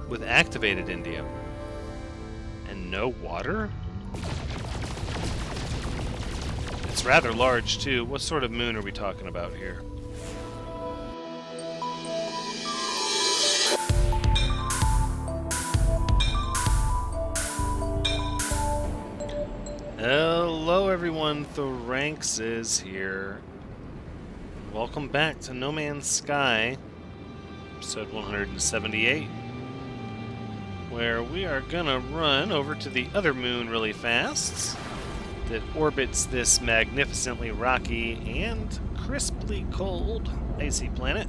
with activated indium. And no water? It's rather large, too. What sort of moon are we talking about here? Hello everyone, Thranxes here. Welcome back to No Man's Sky, episode 178, where we are gonna run over to the other moon really fast that orbits this magnificently rocky and crisply cold icy planet.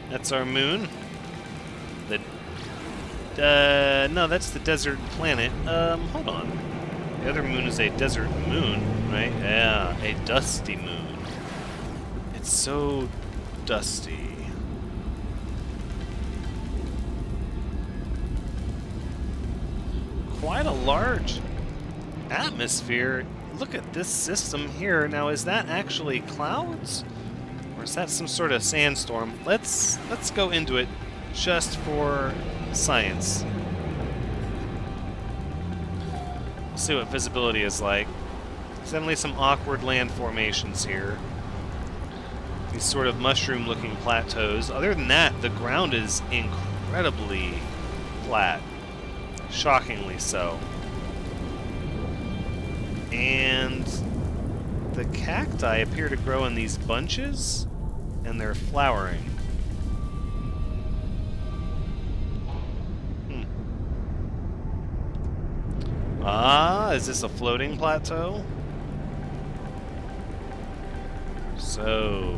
That's our moon. No, that's the desert planet. Hold on. The other moon is a desert moon, right? Yeah, a dusty moon. It's so dusty. Quite a large atmosphere. Look at this system here. Now, is that actually clouds? Or is that some sort of sandstorm? Let's go into it just for science. We'll see what visibility is like. Suddenly some awkward land formations here. These sort of mushroom-looking plateaus. Other than that, the ground is incredibly flat. Shockingly so. And the cacti appear to grow in these bunches, and they're flowering. Ah, is this a floating plateau? So,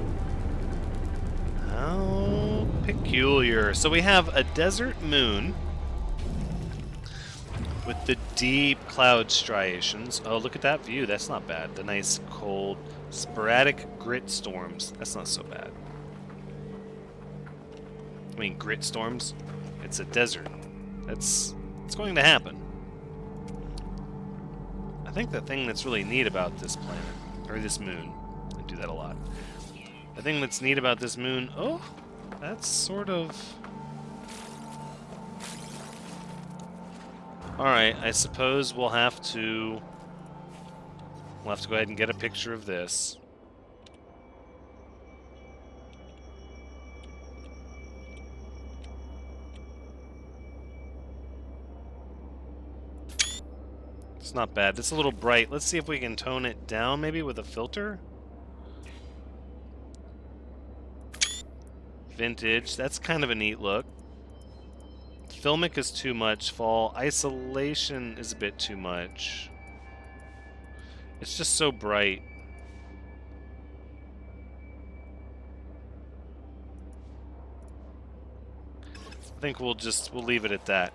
how peculiar. So we have a desert moon with the deep cloud striations. Oh, look at that view. That's not bad. The nice, cold, sporadic grit storms. That's not so bad. I mean, grit storms? It's a desert. It's going to happen. I think the thing that's really neat about this planet, or this moon, I do that a lot. The thing that's neat about this moon, oh, that's sort of... Alright, I suppose we'll have to go ahead and get a picture of this. It's not bad. It's a little bright. Let's see if we can tone it down, maybe with a filter. Vintage. That's kind of a neat look. Filmic is too much. Fall. Isolation is a bit too much. It's just so bright. I think we'll leave it at that.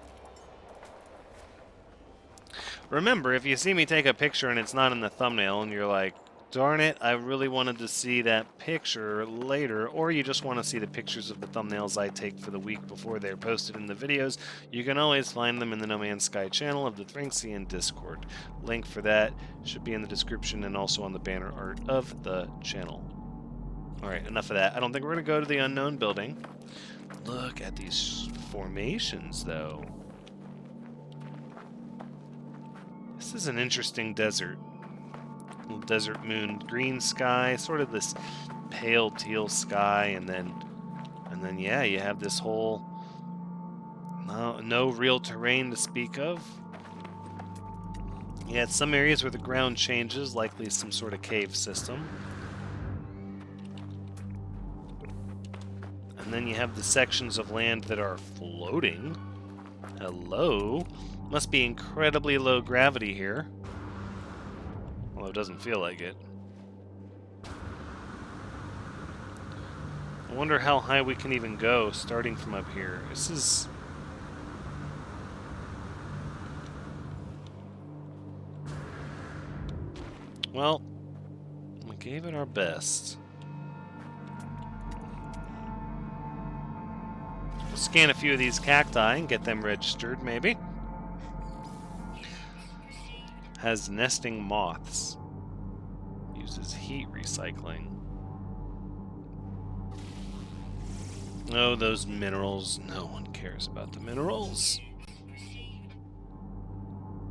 Remember, if you see me take a picture and it's not in the thumbnail and you're like, darn it, I really wanted to see that picture later, or you just want to see the pictures of the thumbnails I take for the week before they're posted in the videos, you can always find them in the No Man's Sky channel of the Thranxian Discord. Link for that should be in the description and also on the banner art of the channel. Alright, enough of that. I don't think we're going to go to the unknown building. Look at these formations, though. This is an interesting desert. Little desert moon, green sky, sort of this pale teal sky, and then yeah, you have this whole no real terrain to speak of. Yeah, some areas where the ground changes, likely some sort of cave system. And then you have the sections of land that are floating. Hello. Must be incredibly low gravity here. Although it doesn't feel like it. I wonder how high we can even go starting from up here. This is... Well, we gave it our best. We'll scan a few of these cacti and get them registered, maybe. Has nesting moths. Uses heat recycling. Oh, those minerals. No one cares about the minerals.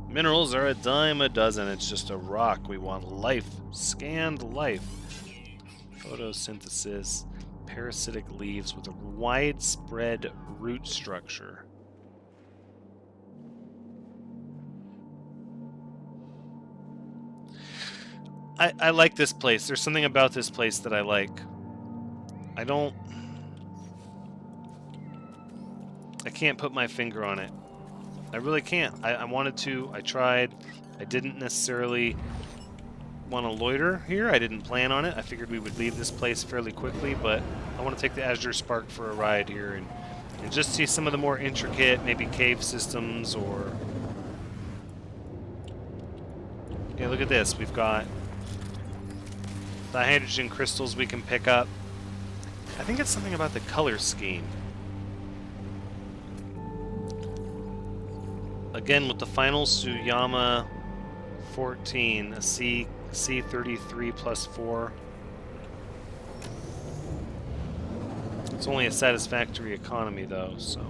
Minerals are a dime a dozen. It's just a rock. We want life. Scanned life. Photosynthesis. Parasitic leaves with a widespread root structure. I like this place. There's something about this place that I like. I can't put my finger on it. I really can't. I wanted to. I tried. I didn't necessarily want to loiter here. I didn't plan on it. I figured we would leave this place fairly quickly, but I want to take the Azure Spark for a ride here and just see some of the more intricate, maybe cave systems or... Yeah, look at this. We've got the hydrogen crystals we can pick up. I think it's something about the color scheme. Again, with the final Suyama 14, a C33 plus 4. It's only a satisfactory economy, though, so...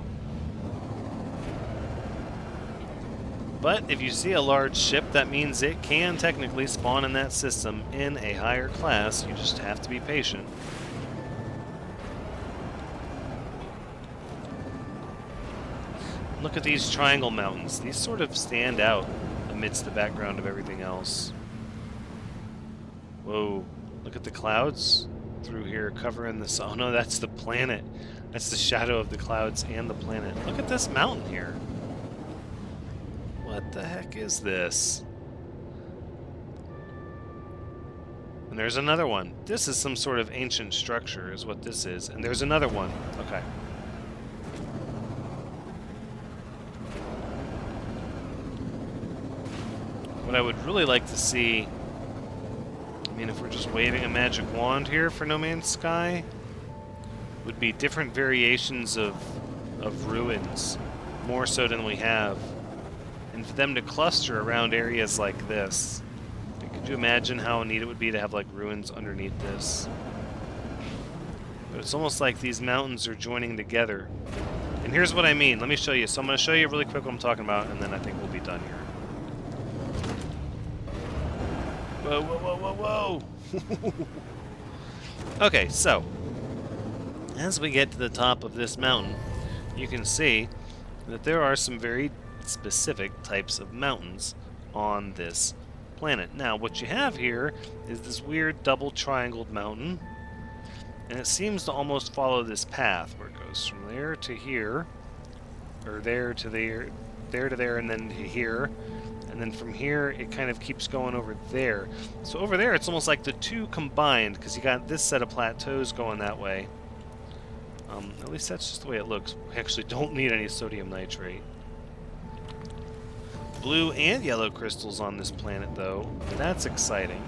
But if you see a large ship, that means it can technically spawn in that system in a higher class. You just have to be patient. Look at these triangle mountains. These sort of stand out amidst the background of everything else. Whoa, look at the clouds through here covering this. Oh no, that's the planet. That's the shadow of the clouds and the planet. Look at this mountain here. What the heck is this? And there's another one. This is some sort of ancient structure is what this is. And there's another one. Okay. What I would really like to see, I mean, if we're just waving a magic wand here for No Man's Sky, would be different variations of ruins, more so than we have. And for them to cluster around areas like this. Could you imagine how neat it would be to have, like, ruins underneath this? But it's almost like these mountains are joining together. And here's what I mean. Let me show you. So I'm going to show you really quick what I'm talking about, and then I think we'll be done here. Whoa, whoa, whoa, whoa, whoa! Okay, so, as we get to the top of this mountain, you can see that there are some very specific types of mountains on this planet. Now, what you have here is this weird double triangled mountain, and it seems to almost follow this path where it goes from there to here, or there to there, there to there, and then to here, and then from here it kind of keeps going over there. So over there it's almost like the two combined, because you got this set of plateaus going that way. At least that's just the way it looks. We actually don't need any sodium nitrate. Blue and yellow crystals on this planet, though. That's exciting.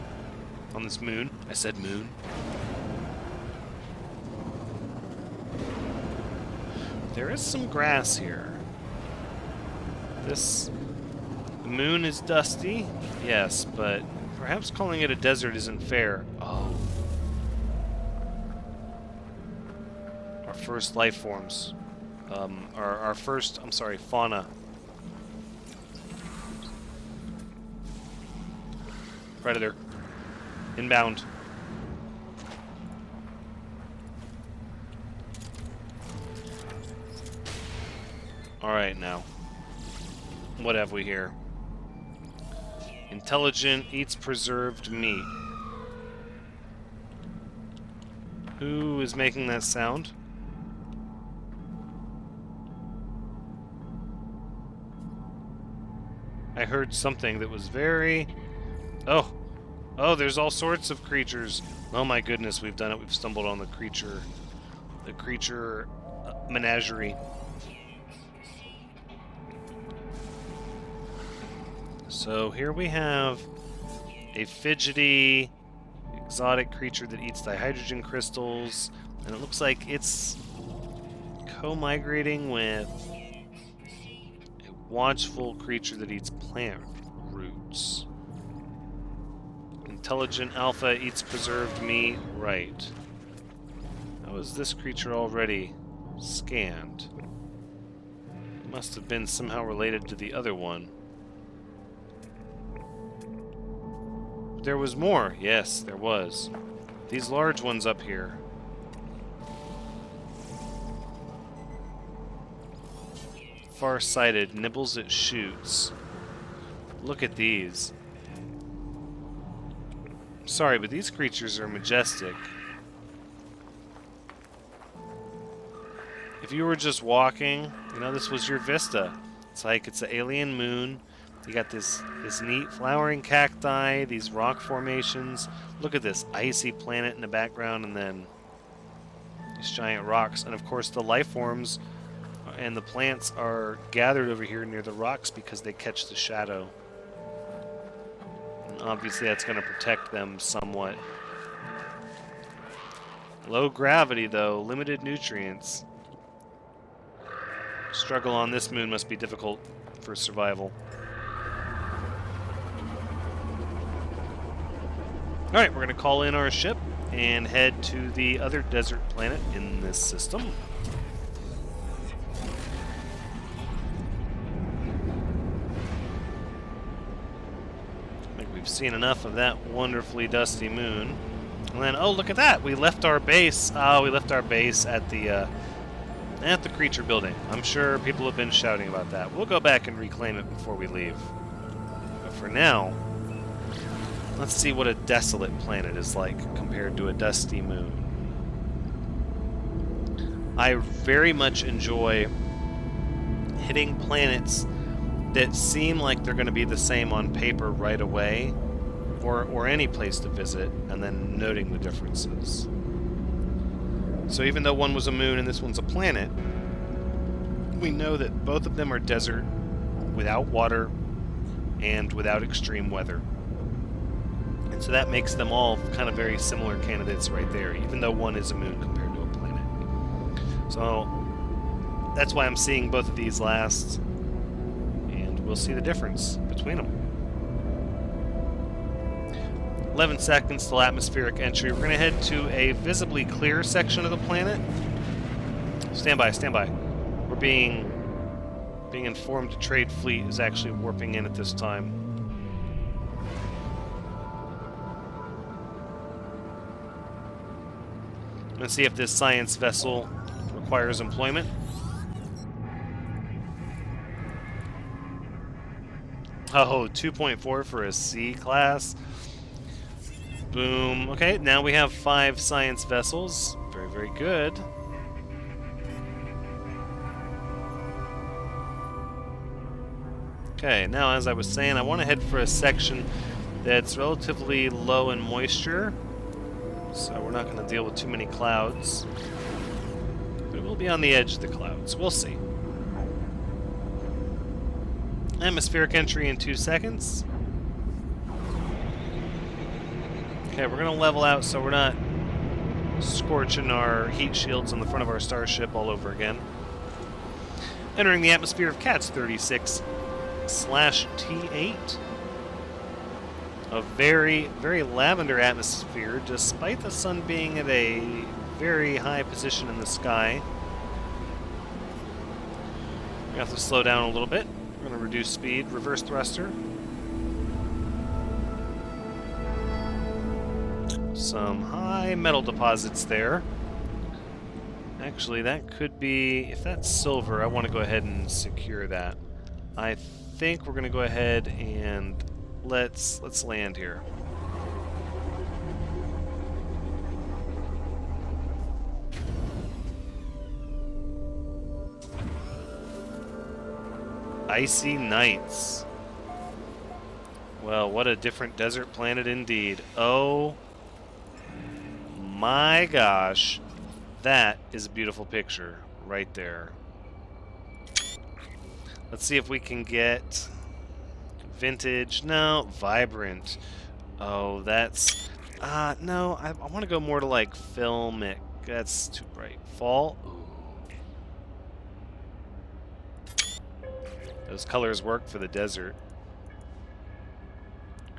On this moon. I said moon. There is some grass here. The moon is dusty, yes, but perhaps calling it a desert isn't fair. Oh. Our first life forms. Our first, I'm sorry, fauna. Predator. Inbound. Alright, now. What have we here? Intelligent, eats preserved meat. Who is making that sound? I heard something that was very... Oh! Oh, there's all sorts of creatures. Oh my goodness, we've done it. We've stumbled on the creature menagerie. So here we have a fidgety, exotic creature that eats dihydrogen crystals, and it looks like it's co-migrating with a watchful creature that eats plant roots. Intelligent alpha eats preserved meat. Right. How is this creature already Scanned. Must have been somehow related to the other one. There was more. Yes, there was. These large ones up here. Far-sighted, nibbles at shoots. Look at these. Sorry, but these creatures are majestic. If you were just walking, you know, this was your vista. It's like it's an alien moon. You got this neat flowering cacti, these rock formations. Look at this icy planet in the background, and then these giant rocks. And of course, the life forms and the plants are gathered over here near the rocks because they catch the shadow. And obviously, that's going to protect them somewhat. Low gravity, though, limited nutrients. Struggle on this moon must be difficult for survival. Alright, we're going to call in our ship and head to the other desert planet in this system. I think we've seen enough of that wonderfully dusty moon. And then, oh, look at that! We left our base. We left our base at the creature building. I'm sure people have been shouting about that. We'll go back and reclaim it before we leave. But for now, let's see what a desolate planet is like compared to a dusty moon. I very much enjoy hitting planets that seem like they're going to be the same on paper right away, or any place to visit, and then noting the differences. So even though one was a moon and this one's a planet, we know that both of them are desert, without water, and without extreme weather. And so that makes them all kind of very similar candidates right there, even though one is a moon compared to a planet. So that's why I'm seeing both of these last, and we'll see the difference between them. 11 seconds till atmospheric entry. We're going to head to a visibly clear section of the planet. Stand by, stand by. We're being informed a trade fleet is actually warping in at this time. Let's see if this science vessel requires employment. Oh, 2.4 for a C class. Boom. Okay, now we have 5 science vessels. Very, very good. Okay, now as I was saying, I want to head for a section that's relatively low in moisture. So we're not going to deal with too many clouds. But we'll be on the edge of the clouds. We'll see. Atmospheric entry in 2 seconds. Okay, we're going to level out so we're not scorching our heat shields on the front of our starship all over again. Entering the atmosphere of Cats 36/T8. A very, very lavender atmosphere, despite the sun being at a very high position in the sky. We have to slow down a little bit. We're going to reduce speed, reverse thruster. Some high metal deposits there. Actually, that could be, if that's silver, I want to go ahead and secure that. I think we're going to go ahead and let's land here. Icy nights. Well, what a different desert planet indeed. Oh my gosh, that is a beautiful picture right there. Let's see if we can get vintage. No, vibrant. Oh, that's... no, I want to go more to like filmic. That's too bright. Fall. Ooh. Those colors work for the desert.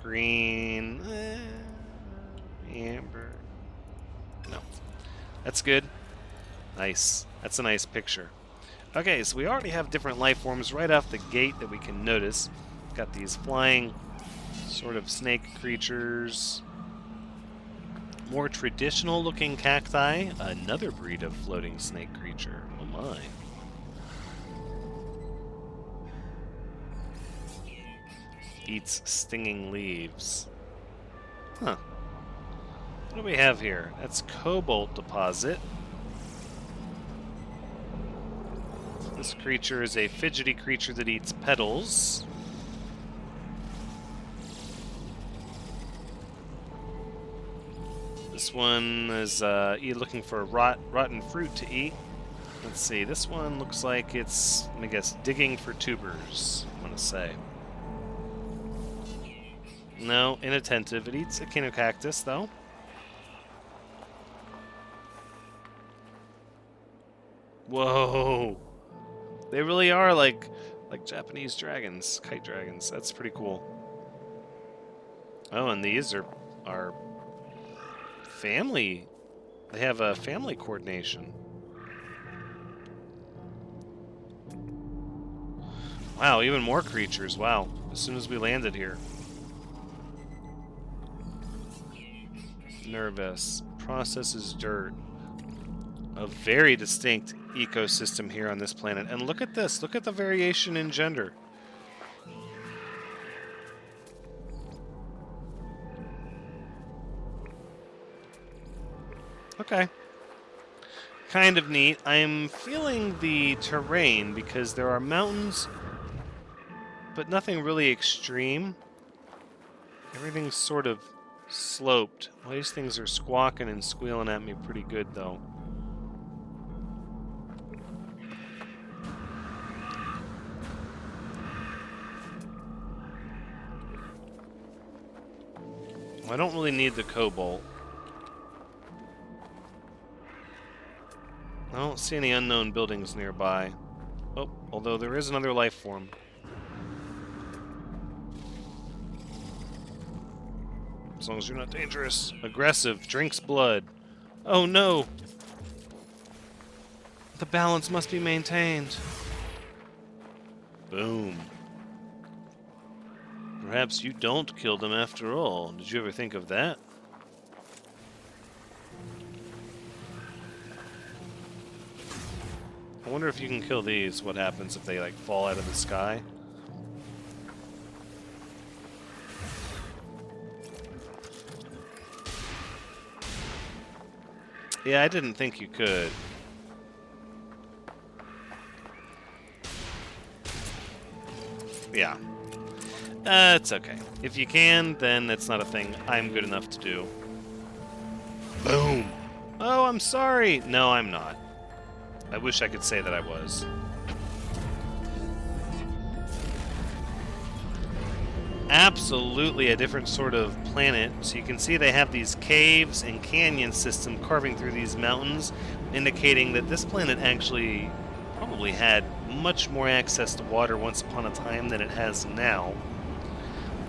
Green. Amber. No. That's good. Nice. That's a nice picture. Okay, so we already have different life forms right off the gate that we can notice. Got these flying sort of snake creatures. More traditional looking cacti. Another breed of floating snake creature. Oh my. Eats stinging leaves. Huh. What do we have here? That's cobalt deposit. This creature is a fidgety creature that eats petals. This one is looking for rotten fruit to eat. Let's see, this one looks like it's, I guess, digging for tubers, I'm going to say. No, inattentive. It eats echinocactus, though. Whoa! They really are like Japanese dragons, kite dragons. That's pretty cool. Oh, and these are family. They have a family coordination. Wow, even more creatures. Wow, as soon as we landed here. Nervous. Processes dirt. A very distinct ecosystem here on this planet. And look at this. Look at the variation in gender. Okay. Kind of neat. I'm feeling the terrain because there are mountains, but nothing really extreme. Everything's sort of sloped. Well, these things are squawking and squealing at me pretty good, though. Well, I don't really need the cobalt. I don't see any unknown buildings nearby. Oh, although there is another life form. As long as you're not dangerous. Aggressive. Drinks blood. Oh no! The balance must be maintained. Boom. Perhaps you don't kill them after all. Did you ever think of that? I wonder if you can kill these. What happens if they, like, fall out of the sky? Yeah, I didn't think you could. Yeah. It's okay. If you can, then that's not a thing I'm good enough to do. Boom! Oh, I'm sorry! No, I'm not. I wish I could say that I was. Absolutely a different sort of planet. So you can see they have these caves and canyon system carving through these mountains, indicating that this planet actually probably had much more access to water once upon a time than it has now.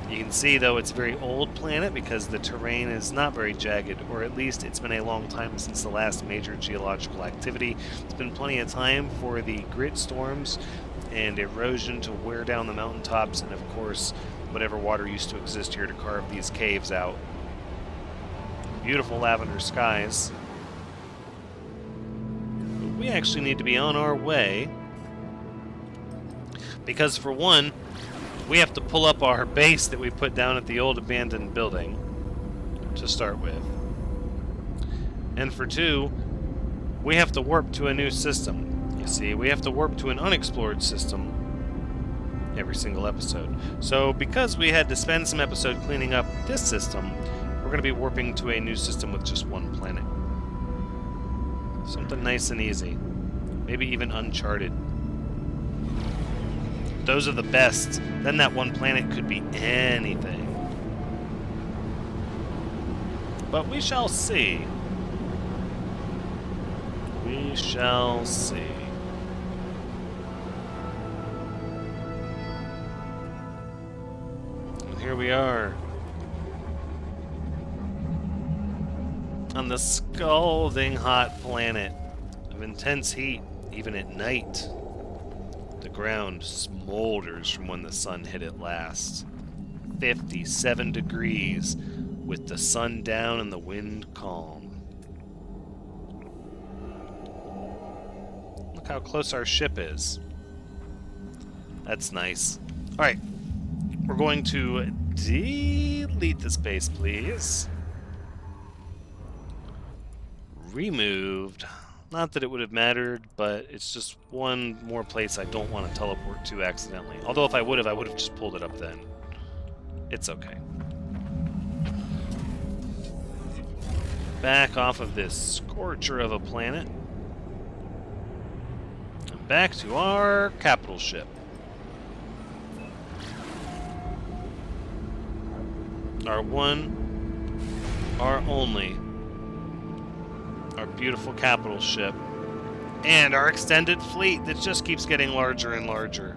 You can see, though, it's a very old planet because the terrain is not very jagged, or at least it's been a long time since the last major geological activity. It's been plenty of time for the grit storms and erosion to wear down the mountaintops, and of course, whatever water used to exist here to carve these caves out. Beautiful lavender skies. But we actually need to be on our way, because for one, we have to pull up our base that we put down at the old abandoned building to start with. And for two, we have to warp to a new system. You see, we have to warp to an unexplored system every single episode. So because we had to spend some episode cleaning up this system, we're going to be warping to a new system with just one planet. Something nice and easy. Maybe even uncharted. Those are the best. Then that one planet could be anything. But we shall see. We shall see. And here we are. On the scalding hot planet of of intense heat, even at night. The ground smolders from when the sun hit it last. 57 degrees, with the sun down and the wind calm. Look how close our ship is. That's nice. Alright, we're going to delete the space, please. Removed. Not that it would have mattered, but it's just one more place I don't want to teleport to accidentally. Although if I would have just pulled it up then. It's okay. Back off of this scorcher of a planet. And back to our capital ship. Our one, our only, our beautiful capital ship, and our extended fleet that just keeps getting larger and larger.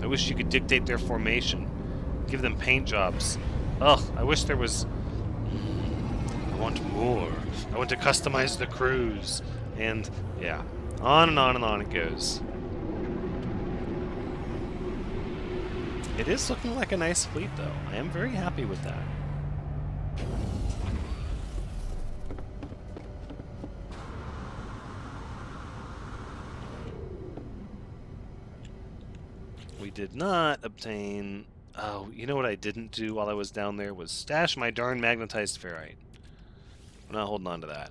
I wish you could dictate their formation, give them paint jobs. Ugh, I wish there was... I want more. I want to customize the crews. And, yeah, on and on and on it goes. It is looking like a nice fleet, though. I am very happy with that. We did not obtain... Oh, you know what I didn't do while I was down there was stash my darn magnetized ferrite. I'm not holding on to that.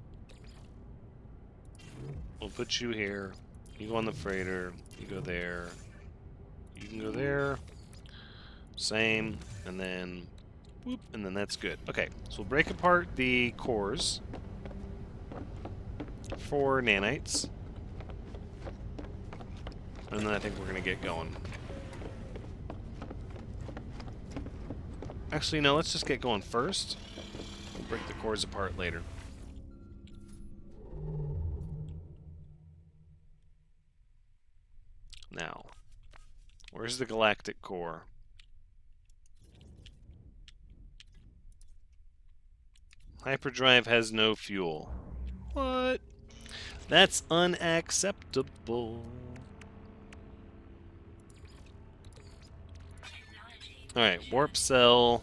We'll put you here. You go on the freighter. You go there. You can go there. Same. And then... Whoop, and then that's good. Okay, so we'll break apart the cores. 4 nanites. And then I think we're going to get going. Actually, no, let's just get going first. We'll break the cores apart later. Now, where's the galactic core? Hyperdrive has no fuel. What? That's unacceptable. Alright, warp cell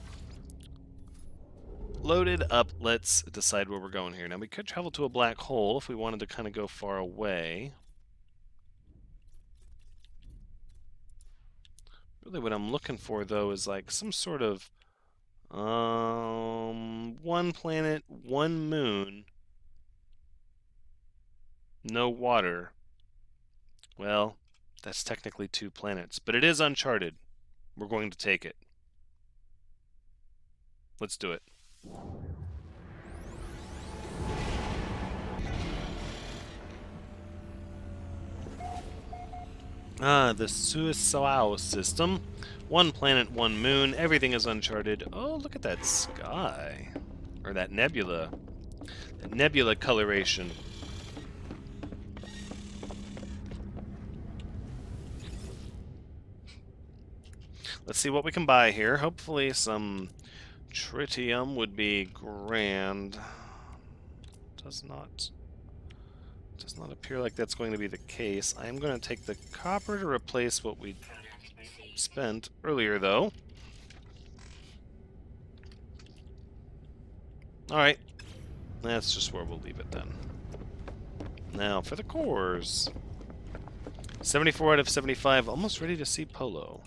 loaded up. Let's decide where we're going here. Now, we could travel to a black hole if we wanted to kind of go far away. Really what I'm looking for, though, is like some sort of one planet, one moon, no water. Well, that's technically 2 planets, but it is uncharted. We're going to take it. Let's do it. The Suicao system. 1 planet, 1 moon. Everything is uncharted. Oh, look at that sky. Or that nebula. That nebula coloration. Let's see what we can buy here. Hopefully some tritium would be grand. Does not appear like that's going to be the case. I am going to take the copper to replace what we spent earlier, though. Alright. That's just where we'll leave it then. Now, for the cores. 74 out of 75. Almost ready to see Polo.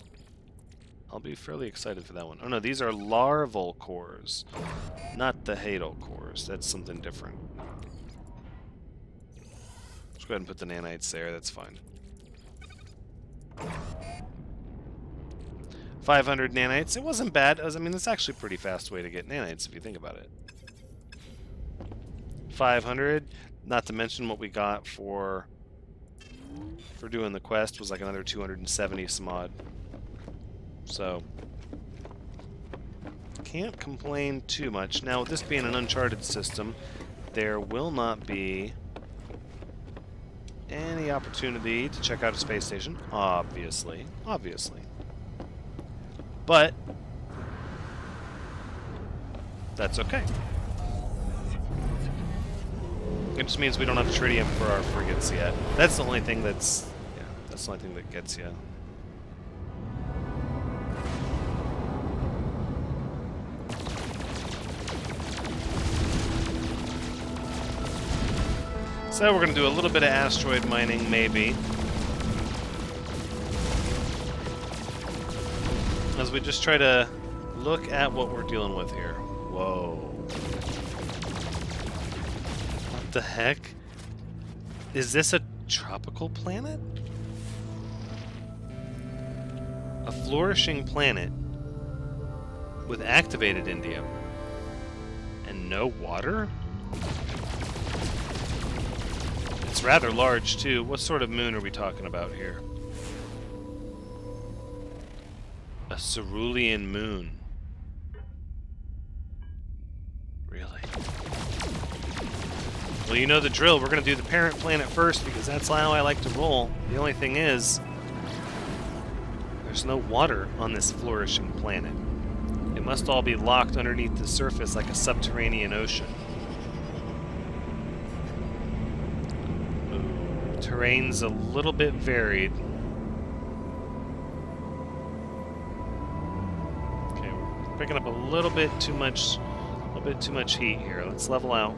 I'll be fairly excited for that one. Oh no, these are larval cores, not the hadal cores. That's something different. Let's go ahead and put the nanites there. That's fine. 500 nanites. It wasn't bad. I mean, it's actually a pretty fast way to get nanites if you think about it. 500. Not to mention what we got for doing the quest was like another 270 some odd. So, can't complain too much. Now, with this being an uncharted system, there will not be any opportunity to check out a space station. Obviously. Obviously. But, that's okay. It just means we don't have tritium for our frigates yet. That's the only thing that's... Yeah, that's the only thing that gets you. So we're going to do a little bit of asteroid mining, maybe. As we just try to look at what we're dealing with here. Whoa. What the heck? Is this a tropical planet? A flourishing planet with activated indium and no water? It's rather large too. What sort of moon are we talking about here? A Cerulean moon. Really? Well, you know the drill. We're going to do the parent planet first because that's how I like to roll. The only thing is, there's no water on this flourishing planet. It must all be locked underneath the surface like a subterranean ocean. Terrain's a little bit varied. Okay, we're picking up a little bit too much heat here. Let's level out.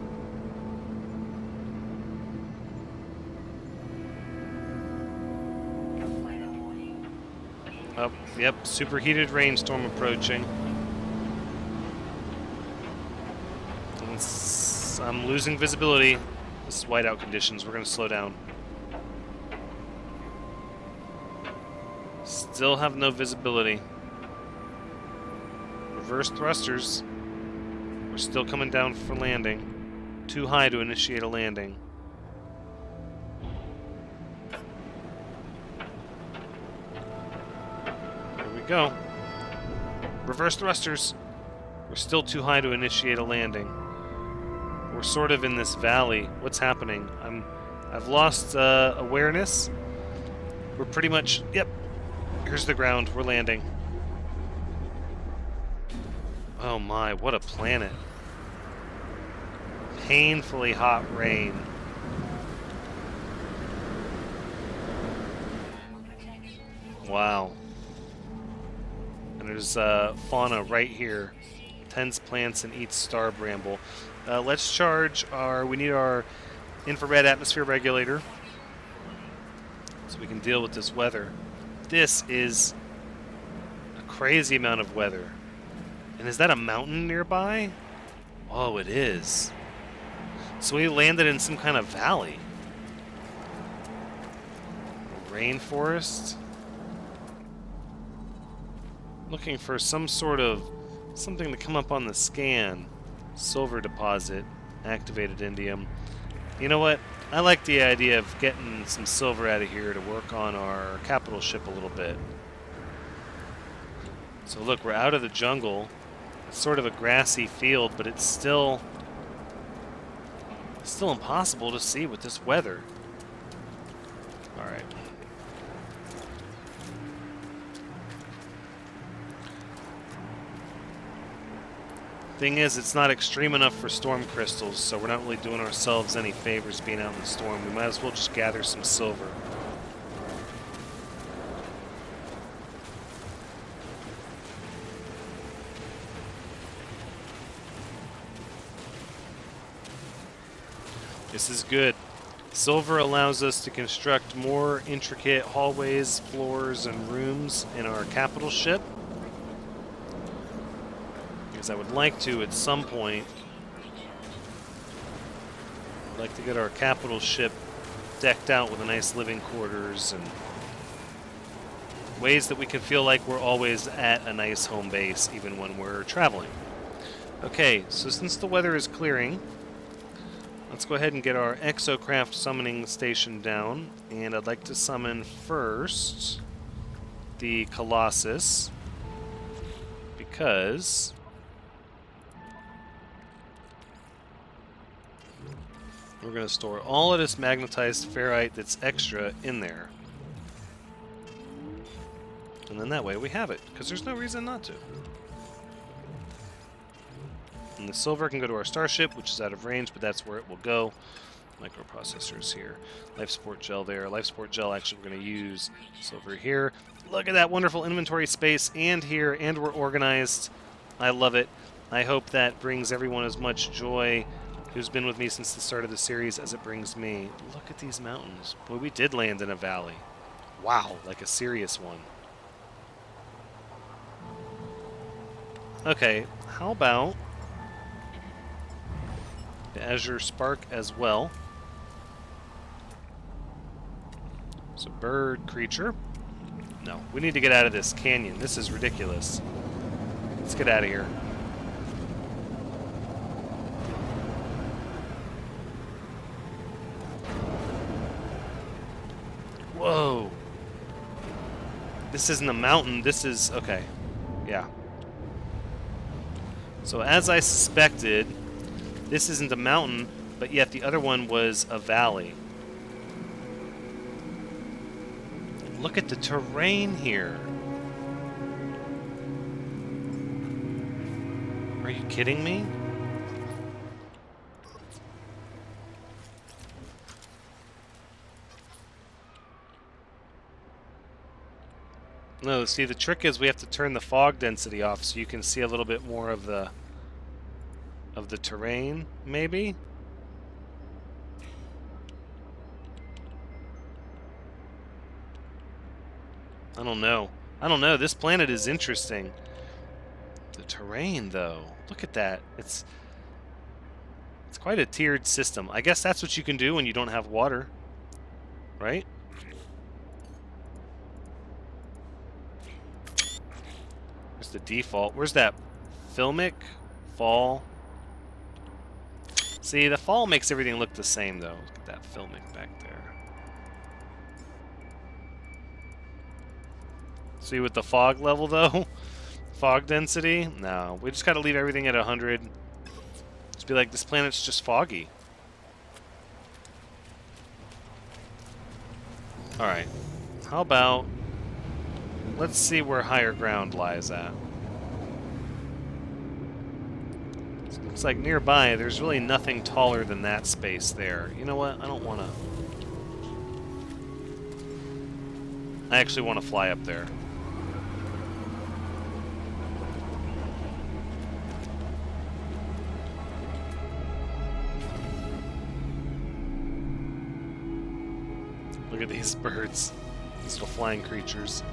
Oh, yep, superheated rainstorm approaching. I'm losing visibility. This is whiteout conditions. We're going to slow down. Still have no visibility. Reverse thrusters. We're still coming down for landing. Too high to initiate a landing. There we go. Reverse thrusters. We're still too high to initiate a landing. We're sort of in this valley. What's happening? I've lost awareness. We're pretty much... Yep. Here's the ground. We're landing. Oh my, what a planet. Painfully hot rain. Wow. And there's fauna right here. Tends plants and eats star bramble. Let's charge our... We need our infrared atmosphere regulator so we can deal with this weather. This is a crazy amount of weather. And is that a mountain nearby? Oh, it is. So we landed in some kind of valley. Rainforest. Looking for some sort of something to come up on the scan. Silver deposit. Activated indium. You know what? I like the idea of getting some silver out of here to work on our capital ship a little bit. So look, we're out of the jungle. It's sort of a grassy field, but it's still impossible to see with this weather. All right. Thing is, it's not extreme enough for storm crystals, so we're not really doing ourselves any favors being out in the storm. We might as well just gather some silver. This is good. Silver allows us to construct more intricate hallways, floors, and rooms in our capital ship. Because I would like to, at some point, I'd like to get our capital ship decked out with a nice living quarters and ways that we can feel like we're always at a nice home base, even when we're traveling. Okay, so since the weather is clearing, let's go ahead and get our exocraft summoning station down, and I'd like to summon first the Colossus, because we're going to store all of this magnetized ferrite that's extra in there. And then that way we have it, because there's no reason not to. And the silver can go to our starship, which is out of range, but that's where it will go. microprocessors here. Life support gel there. Life support gel actually we're going to use over here. Look at that wonderful inventory space, and here, and we're organized. I love it. I hope that brings everyone as much joy who's been with me since the start of the series as it brings me. Look at these mountains. Boy, we did land in a valley. Wow, like a serious one. Okay, how about the Azure Spark as well? It's a bird creature. No, we need to get out of this canyon. This is ridiculous. Let's get out of here. Whoa. This isn't a mountain. This is... okay. Yeah. So as I suspected, this isn't a mountain, but yet the other one was a valley. Look at the terrain here. Are you kidding me? No, see, the trick is we have to turn the fog density off so you can see a little bit more of the terrain, maybe? I don't know. I don't know. This planet is interesting. The terrain, though. Look at that. It's quite a tiered system. I guess that's what you can do when you don't have water. Right? Where's the default? Where's that filmic? Fall? See, the fall makes everything look the same, though. Look at that filmic back there. See, with the fog level, though? Fog density? No. We just gotta leave everything at 100. Just be like, this planet's just foggy. Alright. How about... let's see where higher ground lies at. So it looks like nearby, there's really nothing taller than that space there. You know what? I don't want to... I actually want to fly up there. Look at these birds. These little flying creatures.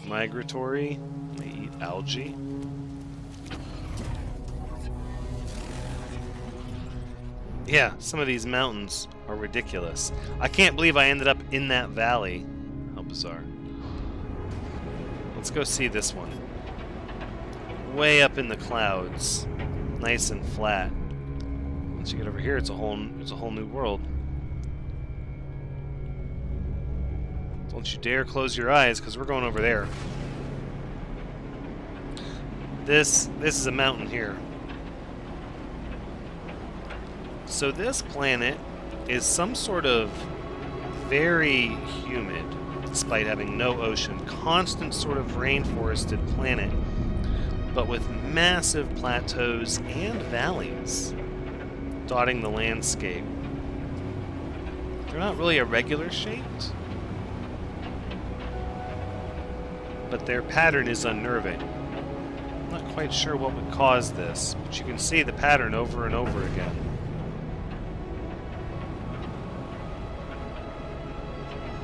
Migratory. They eat algae. Yeah, some of these mountains are ridiculous. I can't believe I ended up in that valley. How bizarre. Let's go see this one. Way up in the clouds. Nice and flat. Once you get over here, it's a whole new world. Don't you dare close your eyes, because we're going over there. This is a mountain here. So this planet is some sort of very humid, despite having no ocean, constant sort of rainforested planet, but with massive plateaus and valleys dotting the landscape. They're not really irregular shaped, but their pattern is unnerving. I'm not quite sure what would cause this, but you can see the pattern over and over again.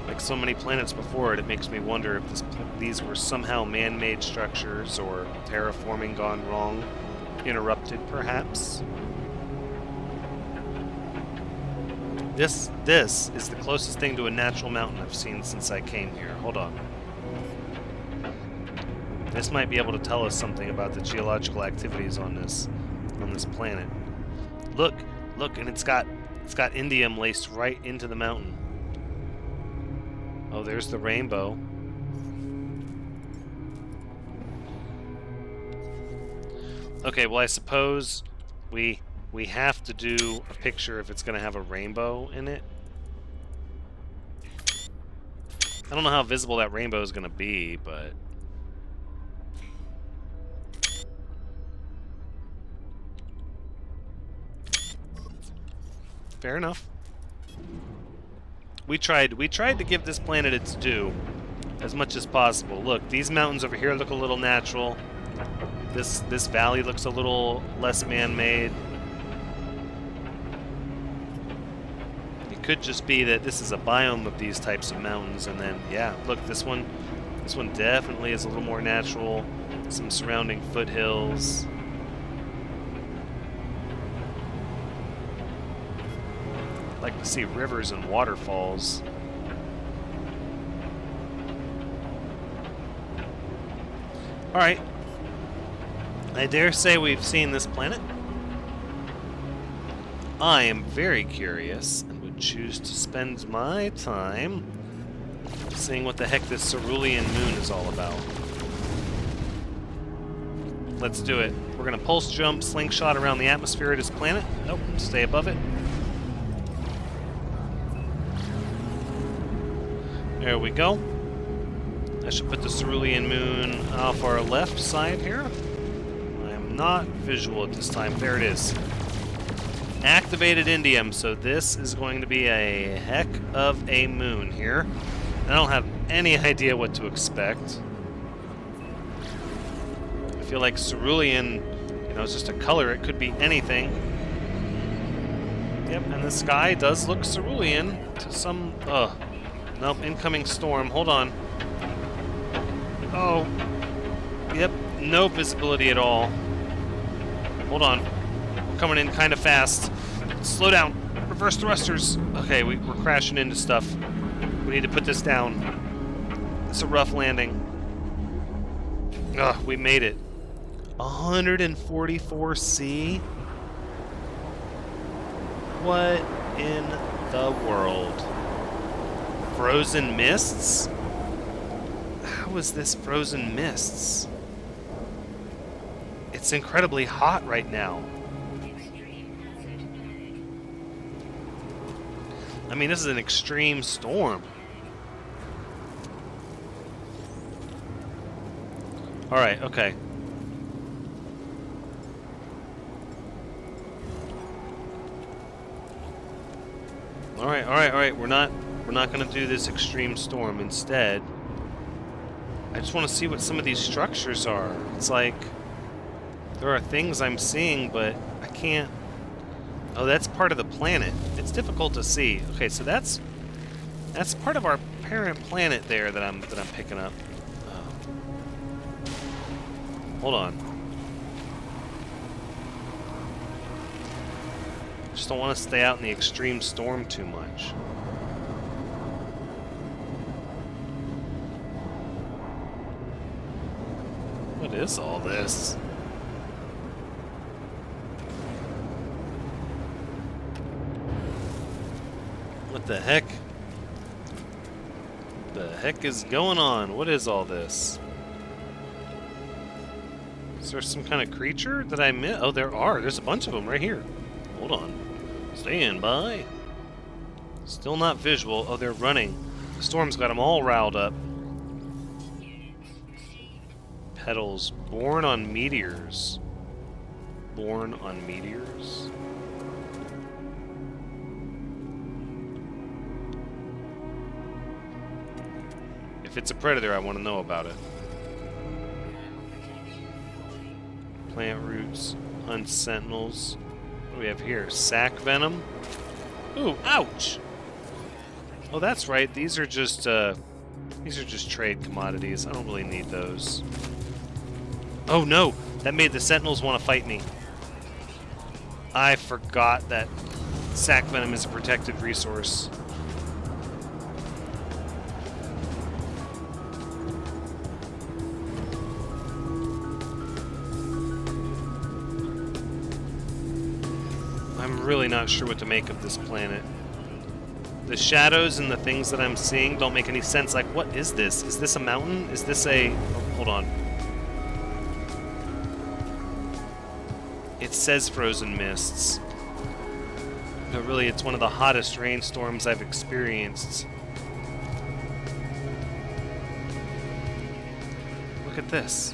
Like so many planets before it makes me wonder if these were somehow man-made structures or terraforming gone wrong, interrupted perhaps. This is the closest thing to a natural mountain I've seen since I came here. Hold on. This might be able to tell us something about the geological activities on this planet. Look, and it's got indium laced right into the mountain. Oh, there's the rainbow. Okay, well I suppose we have to do a picture if it's going to have a rainbow in it. I don't know how visible that rainbow is going to be, but Fair enough. We tried to give this planet its due as much as possible. Look, these mountains over here look a little natural. This valley looks a little less man-made. It could just be that this is a biome of these types of mountains, and then yeah, look, this one definitely is a little more natural. Some surrounding foothills. I'd like to see rivers and waterfalls. Alright. I dare say we've seen this planet. I am very curious and would choose to spend my time seeing what the heck this Cerulean moon is all about. Let's do it. We're going to pulse jump, slingshot around the atmosphere of this planet. Nope, stay above it. There we go. I should put the Cerulean moon off our left side here. I am not visual at this time. There it is. Activated indium, so this is going to be a heck of a moon here. I don't have any idea what to expect. I feel like Cerulean, you know, is just a color. It could be anything. Yep, and the sky does look Cerulean to some... Nope, incoming storm. Hold on. Oh. Yep, no visibility at all. Hold on. We're coming in kind of fast. Slow down. Reverse thrusters. Okay, we're crashing into stuff. We need to put this down. It's a rough landing. Ugh, we made it. 144C? What in the world? Frozen mists? How is this frozen mists? It's incredibly hot right now. I mean, this is an extreme storm. Alright, okay. Alright. We're not gonna do this extreme storm. Instead, I just want to see what some of these structures are. It's like there are things I'm seeing, but I can't. Oh, that's part of the planet. It's difficult to see. Okay, so that's part of our parent planet there that I'm picking up. Oh. Hold on. I just don't want to stay out in the extreme storm too much. What is all this? What the heck? The heck is going on? What is all this? Is there some kind of creature that I missed? Oh, there are. There's a bunch of them right here. Hold on. Stand by. Still not visual. Oh, they're running. The storm's got them all riled up. Petals born on meteors. Born on meteors? If it's a predator, I want to know about it. Plant roots, hunt sentinels. What do we have here? Sac venom? Ooh, ouch! Oh, that's right. These are just trade commodities. I don't really need those. Oh no! That made the sentinels want to fight me. I forgot that sac venom is a protected resource. I'm really not sure what to make of this planet. The shadows and the things that I'm seeing don't make any sense. Like, what is this? Is this a mountain? Is this a... Oh, hold on. It says frozen mists. But really, it's one of the hottest rainstorms I've experienced. Look at this.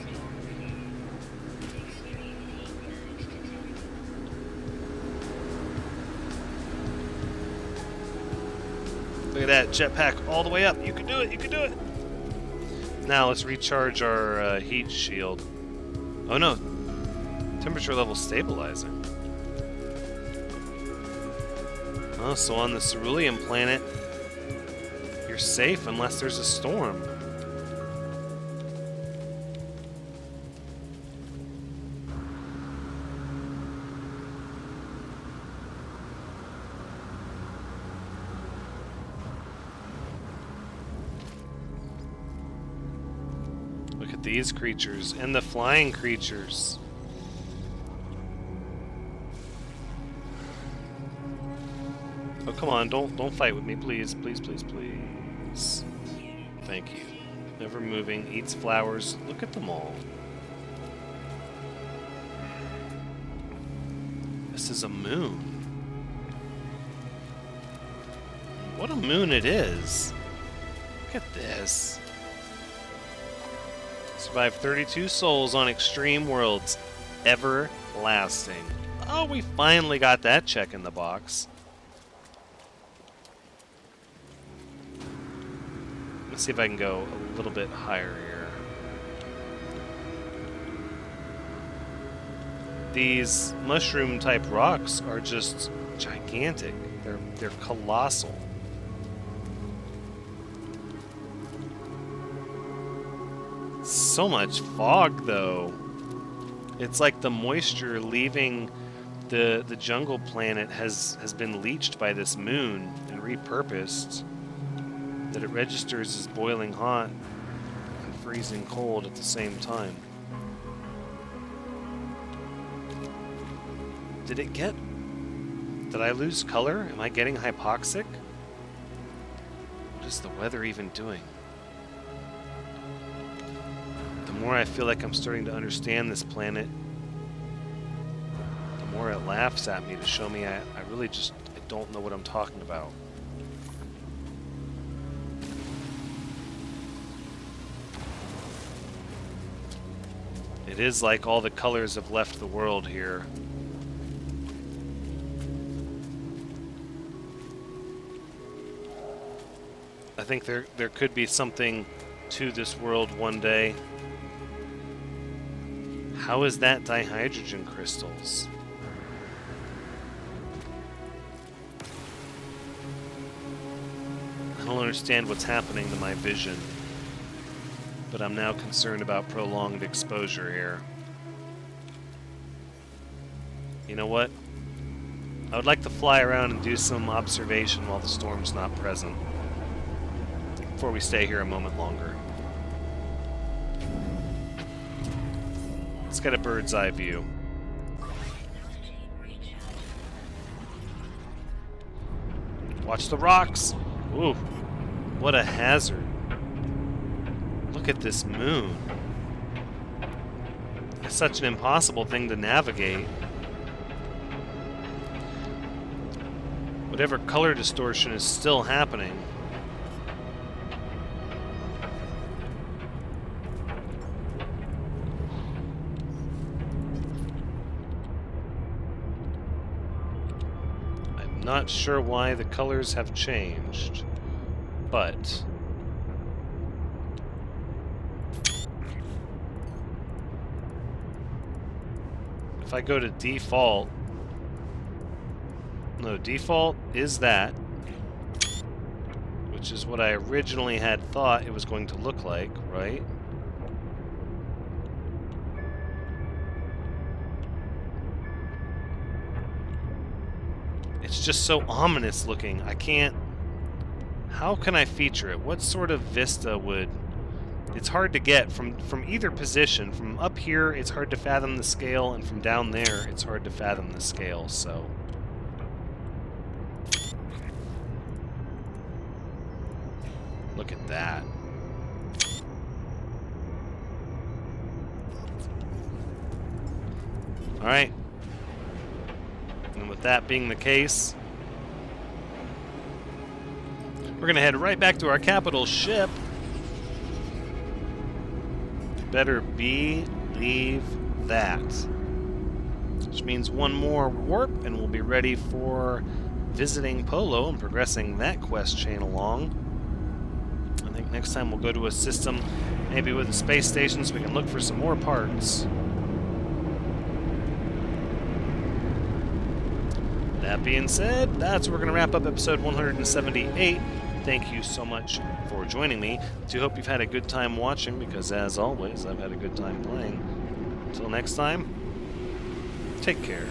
Look at that, jetpack all the way up. You can do it, you can do it. Now let's recharge our heat shield. Oh no, temperature level stabilizing. Oh, so on the Cerulean planet, you're safe unless there's a storm. Look at these creatures and the flying creatures. Oh, come on, don't fight with me, please, please, please, please. Thank you. Never moving, eats flowers. Look at them all. This is a moon. What a moon it is. Look at this. Survived 32 souls on extreme worlds. Everlasting. Oh, we finally got that check in the box. Let's see if I can go a little bit higher here. These mushroom-type rocks are just gigantic. They're colossal. So much fog, though. It's like the moisture leaving the jungle planet has been leached by this moon and repurposed. That it registers as boiling hot and freezing cold at the same time. Did I lose color? Am I getting hypoxic? What is the weather even doing? The more I feel like I'm starting to understand this planet, the more it laughs at me to show me I don't know what I'm talking about. It is like all the colors have left the world here. I think there could be something to this world one day. How is that dihydrogen crystals? I don't understand what's happening to my vision. But I'm now concerned about prolonged exposure here. You know what? I would like to fly around and do some observation while the storm's not present, before we stay here a moment longer. Let's get a bird's eye view. Watch the rocks! Ooh, what a hazard. Look at this moon. It's such an impossible thing to navigate. Whatever color distortion is still happening. I'm not sure why the colors have changed, but if I go to default, no, default is that, which is what I originally had thought it was going to look like, right? It's just so ominous looking. I can't... How can I feature it? What sort of vista would... It's hard to get from either position. From up here, it's hard to fathom the scale, and from down there, it's hard to fathom the scale, so... Look at that. Alright. And with that being the case, we're going to head right back to our capital ship. Better believe that. Which means one more warp, and we'll be ready for visiting Polo and progressing that quest chain along. I think next time we'll go to a system, maybe with a space station, so we can look for some more parts. That being said, that's where we're going to wrap up episode 178. Thank you so much for joining me. I do hope you've had a good time watching, because as always, I've had a good time playing. Until next time, take care.